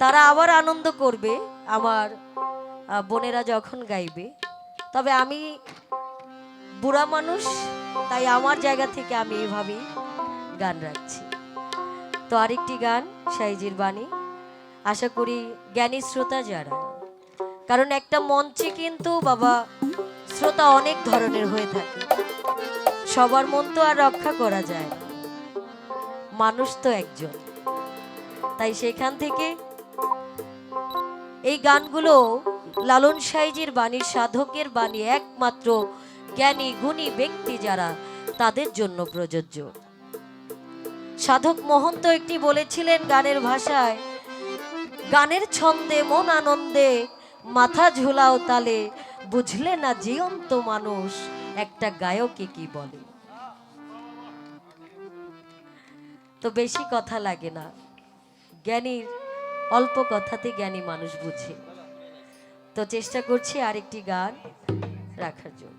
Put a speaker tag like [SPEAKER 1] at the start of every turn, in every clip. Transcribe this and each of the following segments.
[SPEAKER 1] তারা আবার আনন্দ করবে আমার বোনেরা যখন গাইবে। তবে আমি বুড়া মানুষ, তাই আমার জায়গা থেকে আমি এইভাবেই গান রাখছি। তো আরেকটি গান সাইজির বাণী, আশা করি জ্ঞানী শ্রোতা যারা, কারণ একটা মঞ্চে কিন্তু বাবা শ্রোতা অনেক ধরনের হয়ে থাকে, সবার মন তো আর রক্ষা করা যায় না, মানুষ তো একজন। তাই সেখান থেকে এই গানগুলো লালন সাইজির বাণী, সাধকের বাণী, একমাত্র জ্ঞানী গুণী ব্যক্তি যারা, তাদের জন্য প্রযোজ্য। সাধক মহন্ত একটি বলেছিলেন গানের ভাষায়, গানের ছন্দে মন আনন্দে মাথা ঝুলাও তালে, বুঝলে না জীবন্ত মানুষ একটা গায়কে কি বলে। তো বেশি কথা লাগে না, জ্ঞানীর অল্প কথাতে জ্ঞানী মানুষ বুঝে। তো চেষ্টা করছি আরেকটি গান রাখার জন্য।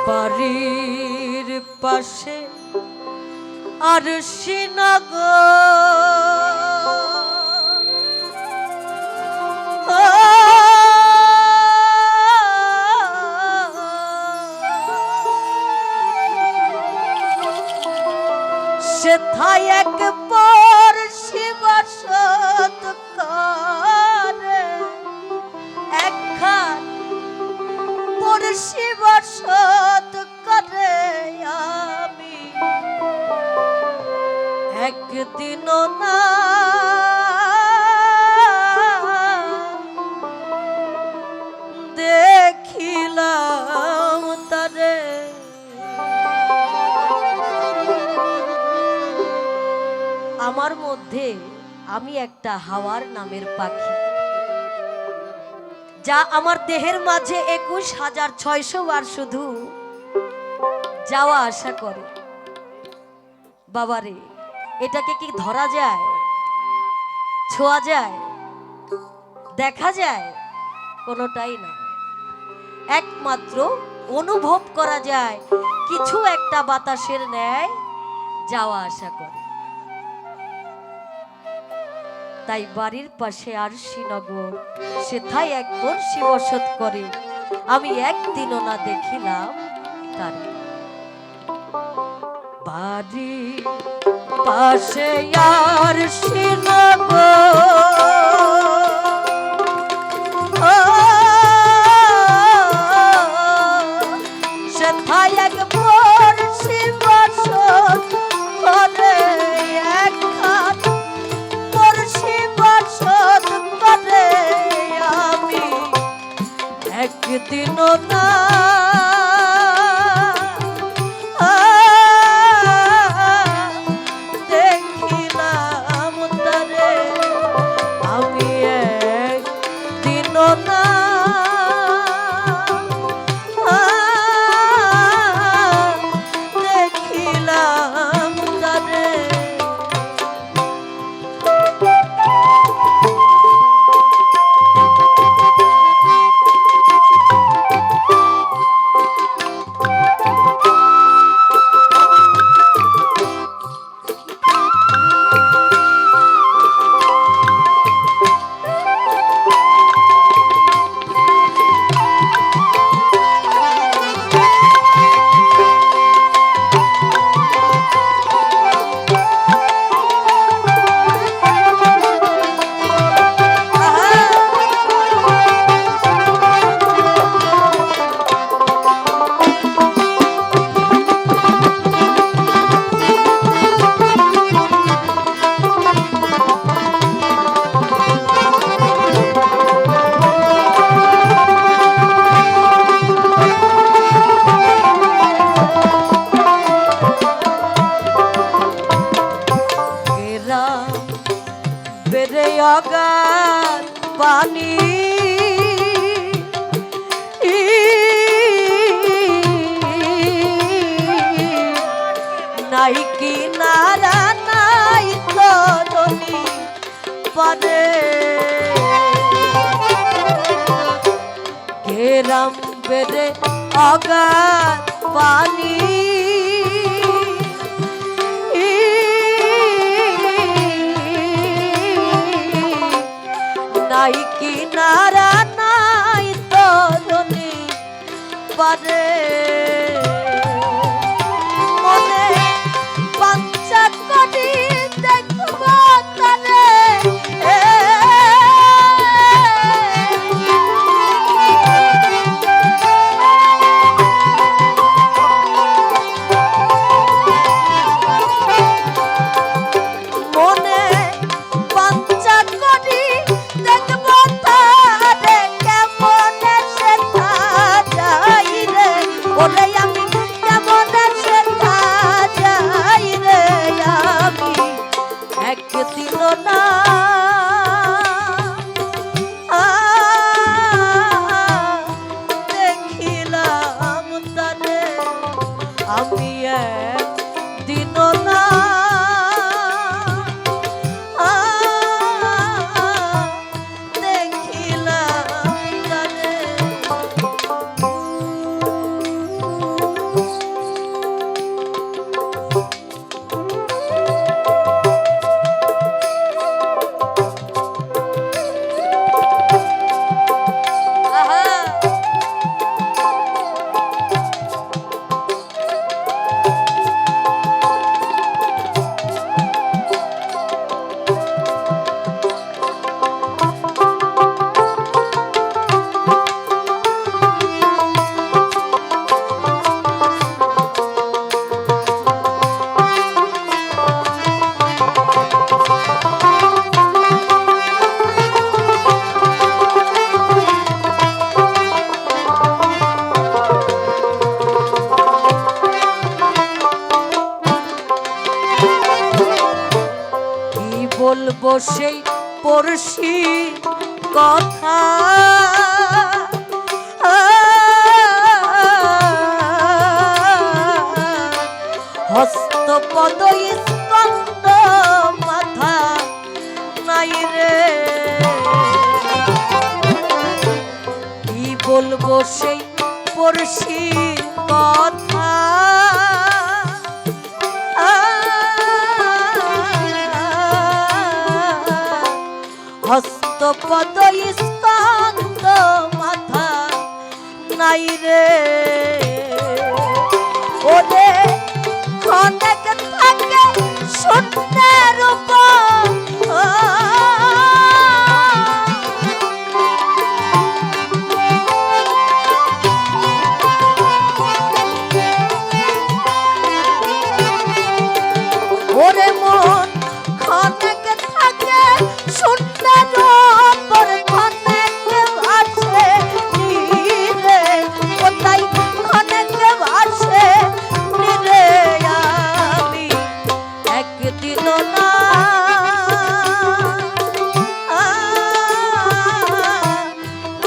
[SPEAKER 1] বাড়ির পাশে আর সেথায় এক পর শিবসত করে, একখান পর শিবসত করে, আমি একদিনও না দেখিলাম তারে। আমার মধ্যে আমি একটা হাওয়ার নামের পাখি, যা আমার দেহের মাঝে ২১,৬০০ বার শুধু যাওয়া আসা করে। বাবারে, এটাকে কি ধরা যায়, ছোঁয়া যায়, দেখা যায়? কোনোটাই না, একমাত্র অনুভব করা যায়, কিছু একটা বাতাসের ন্যায় যাওয়া আসা করে। তাই বাড়ির পাশে আর শ্রীনগর, সেথায় একবার শিবসত করে, আমি একদিনও না দেখিলাম তারে। বাড়ির পাশে আর শ্রীনগর, সেথায় একবার শিবসত করে, একখান পর শিবসত করে, আমি একদিনও না দেখিলাম তারে। পানি নাই কিনারা নাই তরণী পারে কেরাম বেড়ে অগাধ পানি নাই কিনারা নাই তরণী পারে মনে বাচ্চা করি দেখব তারে মনে বাচ্চা করি দেখব তারে কেমন সে যাই রে বলে আমি কেমন সে যাই রে আমি একদিন না দেখিলাম তারে আমি একদিন না বলবো সেই পড়শি কথা হস্ত পদ স্কন্দ মাথা নাই রে কি বলবো সেই পড়শি কথা হস্ত পদ স্কন্দ মাথা নাই রে ওরে অনেক থাকে শূন্যের উপর ওরে মন অনেক থাকে শূন্যের উপর অনেক আসে রে কোথায় অনেক আসে রে আমি একদিন না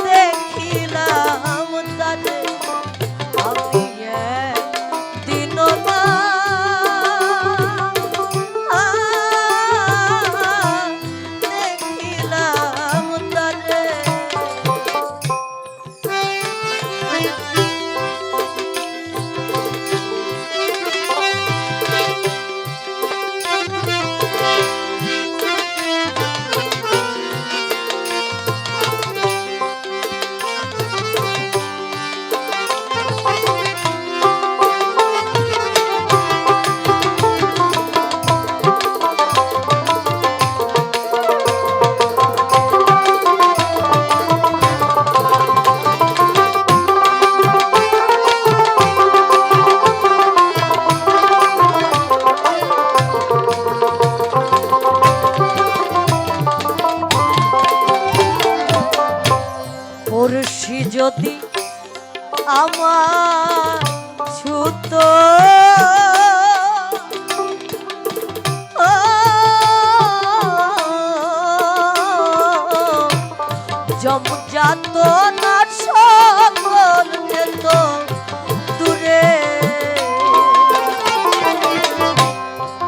[SPEAKER 1] দেখিলাম তারে আমি একদিন না দেখিলাম তারে পড়শি যদি আমার ছুত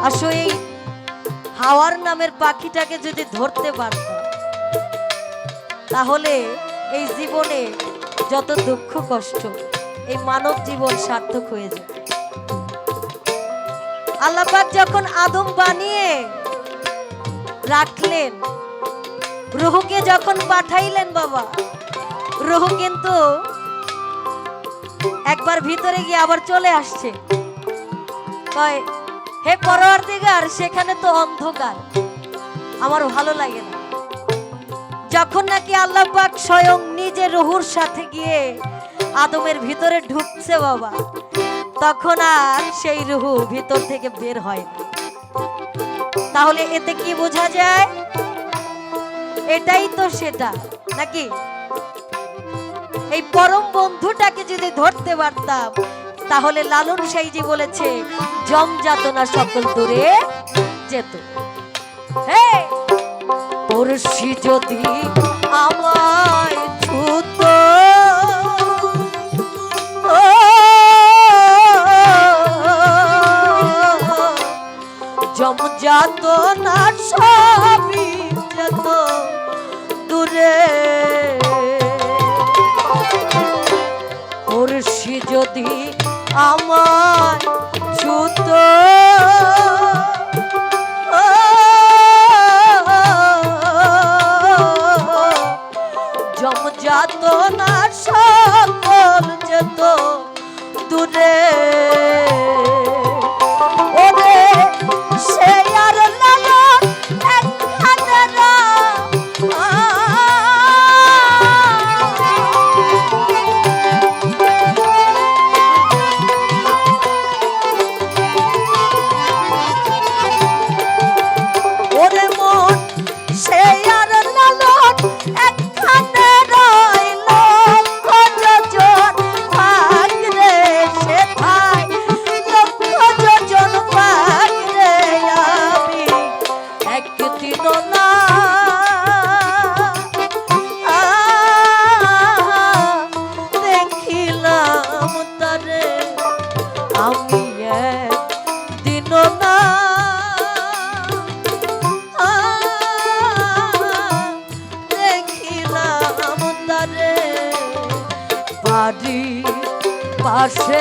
[SPEAKER 1] আসলে এই হাওয়ার নামের পাখিটাকে যদি ধরতে পারতাম তাহলে এই জীবনে যত দুঃখ কষ্ট এই মানব জীবন সার্থক হয়ে যেত। আল্লাহ পাক যখন আদম বানিয়ে রাখলেন, রুহুকে যখন পাঠাইলেন বাবা, রুহু কিন্তু একবার ভিতরে গিয়ে আবার চলে আসছে, কয় হে পরওয়ারদিগার সেখানে তো অন্ধকার, আমার ভালো লাগে না। যখন নাকি আল্লাহ পাক স্বয়ং নিজে রুহুর সাথে গিয়ে আদমের ভিতরে ঢুকছে বাবা, তখন আর সেই রুহু ভিতর থেকে বের হয় না। তাহলে এতে কি বোঝা যায়? এটাই তো সেটা নাকি? এই পরম বন্ধুটাকে যদি ধরতে পারতাম তাহলে লালন সাইজি বলেছে জম যাতনা সকল দূরে যেত। হে পড়শি যদি আমায় ছুত, জম যাতনা সবই যেত দূরে। পড়শি যদি আমায় ছুত, জম যাতনা সকল যেত দূরে। ওরে সে আর লালন একখানা পাশে